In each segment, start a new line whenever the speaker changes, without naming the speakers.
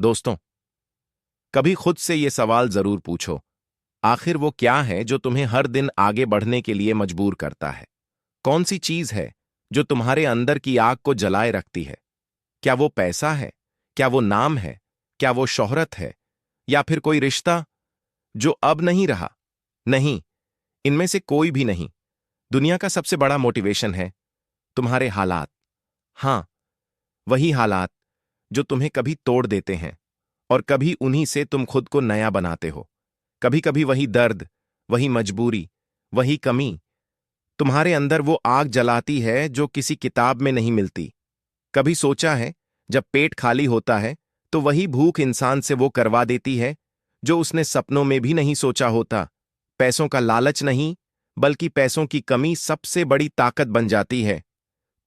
दोस्तों, कभी खुद से ये सवाल जरूर पूछो, आखिर वो क्या है जो तुम्हें हर दिन आगे बढ़ने के लिए मजबूर करता है? कौन सी चीज है जो तुम्हारे अंदर की आग को जलाए रखती है? क्या वो पैसा है? क्या वो नाम है? क्या वो शोहरत है? या फिर कोई रिश्ता जो अब नहीं रहा? नहीं, इनमें से कोई भी नहीं। दुनिया का सबसे बड़ा मोटिवेशन है तुम्हारे हालात। हां, वही हालात जो तुम्हें कभी तोड़ देते हैं और कभी उन्हीं से तुम खुद को नया बनाते हो। कभी कभी वही दर्द, वही मजबूरी, वही कमी तुम्हारे अंदर वो आग जलाती है जो किसी किताब में नहीं मिलती। कभी सोचा है, जब पेट खाली होता है तो वही भूख इंसान से वो करवा देती है जो उसने सपनों में भी नहीं सोचा होता। पैसों का लालच नहीं, बल्कि पैसों की कमी सबसे बड़ी ताकत बन जाती है।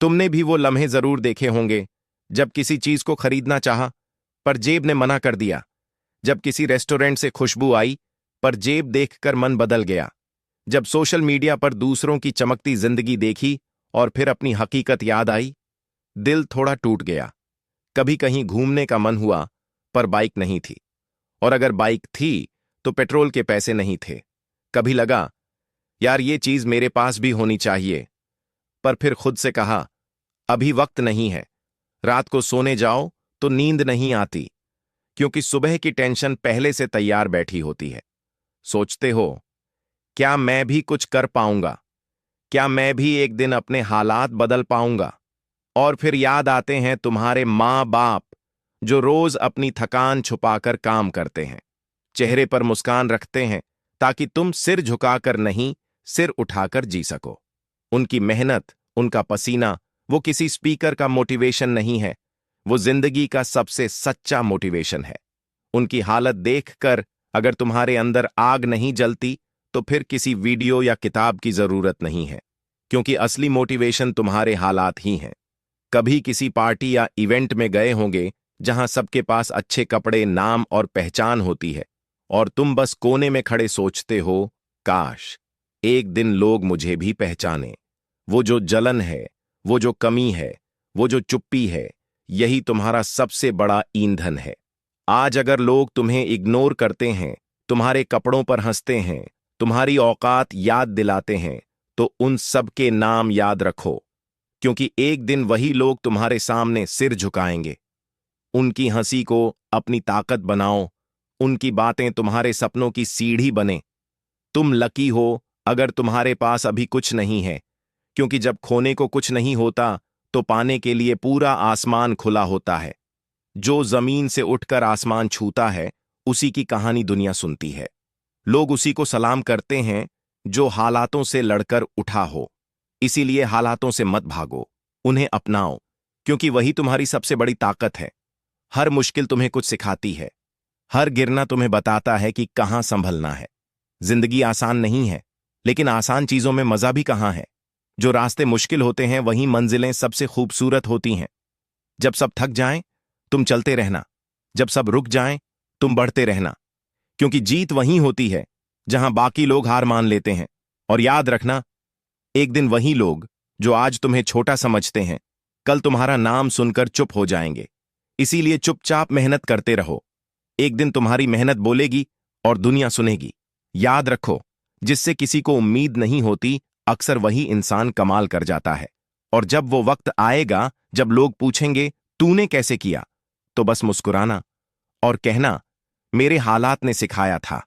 तुमने भी वो लम्हे जरूर देखे होंगे जब किसी चीज को खरीदना चाहा पर जेब ने मना कर दिया, जब किसी रेस्टोरेंट से खुशबू आई पर जेब देखकर मन बदल गया, जब सोशल मीडिया पर दूसरों की चमकती जिंदगी देखी और फिर अपनी हकीकत याद आई, दिल थोड़ा टूट गया। कभी कहीं घूमने का मन हुआ पर बाइक नहीं थी, और अगर बाइक थी तो पेट्रोल के पैसे नहीं थे। कभी लगा, यार ये चीज मेरे पास भी होनी चाहिए, पर फिर खुद से कहा, अभी वक्त नहीं है। रात को सोने जाओ तो नींद नहीं आती, क्योंकि सुबह की टेंशन पहले से तैयार बैठी होती है। सोचते हो, क्या मैं भी कुछ कर पाऊंगा? क्या मैं भी एक दिन अपने हालात बदल पाऊंगा? और फिर याद आते हैं तुम्हारे माँ बाप, जो रोज अपनी थकान छुपाकर काम करते हैं, चेहरे पर मुस्कान रखते हैं ताकि तुम सिर झुकाकर नहीं, सिर उठाकर जी सको। उनकी मेहनत, उनका पसीना, वो किसी स्पीकर का मोटिवेशन नहीं है, वो जिंदगी का सबसे सच्चा मोटिवेशन है। उनकी हालत देखकर अगर तुम्हारे अंदर आग नहीं जलती तो फिर किसी वीडियो या किताब की जरूरत नहीं है, क्योंकि असली मोटिवेशन तुम्हारे हालात ही हैं। कभी किसी पार्टी या इवेंट में गए होंगे जहां सबके पास अच्छे कपड़े, नाम और पहचान होती है, और तुम बस कोने में खड़े सोचते हो, काश एक दिन लोग मुझे भी पहचाने। वो जो जलन है, वो जो कमी है, वो जो चुप्पी है, यही तुम्हारा सबसे बड़ा ईंधन है। आज अगर लोग तुम्हें इग्नोर करते हैं, तुम्हारे कपड़ों पर हंसते हैं, तुम्हारी औकात याद दिलाते हैं, तो उन सब के नाम याद रखो, क्योंकि एक दिन वही लोग तुम्हारे सामने सिर झुकाएंगे। उनकी हंसी को अपनी ताकत बनाओ, उनकी बातें तुम्हारे सपनों की सीढ़ी बने। तुम लकी हो अगर तुम्हारे पास अभी कुछ नहीं है, क्योंकि जब खोने को कुछ नहीं होता तो पाने के लिए पूरा आसमान खुला होता है। जो जमीन से उठकर आसमान छूता है, उसी की कहानी दुनिया सुनती है। लोग उसी को सलाम करते हैं जो हालातों से लड़कर उठा हो। इसीलिए हालातों से मत भागो, उन्हें अपनाओ, क्योंकि वही तुम्हारी सबसे बड़ी ताकत है। हर मुश्किल तुम्हें कुछ सिखाती है, हर गिरना तुम्हें बताता है कि कहां संभलना है। जिंदगी आसान नहीं है, लेकिन आसान चीजों में मजा भी कहां है। जो रास्ते मुश्किल होते हैं वहीं मंजिलें सबसे खूबसूरत होती हैं। जब सब थक जाएं, तुम चलते रहना। जब सब रुक जाएं, तुम बढ़ते रहना, क्योंकि जीत वहीं होती है जहां बाकी लोग हार मान लेते हैं। और याद रखना, एक दिन वही लोग जो आज तुम्हें छोटा समझते हैं, कल तुम्हारा नाम सुनकर चुप हो जाएंगे। इसीलिए चुपचाप मेहनत करते रहो। एक दिन तुम्हारी मेहनत बोलेगी और दुनिया सुनेगी। याद रखो, जिससे किसी को उम्मीद नहीं होती, अक्सर वही इंसान कमाल कर जाता है। और जब वो वक्त आएगा जब लोग पूछेंगे तूने कैसे किया, तो बस मुस्कुराना और कहना, मेरे हालात ने सिखाया था।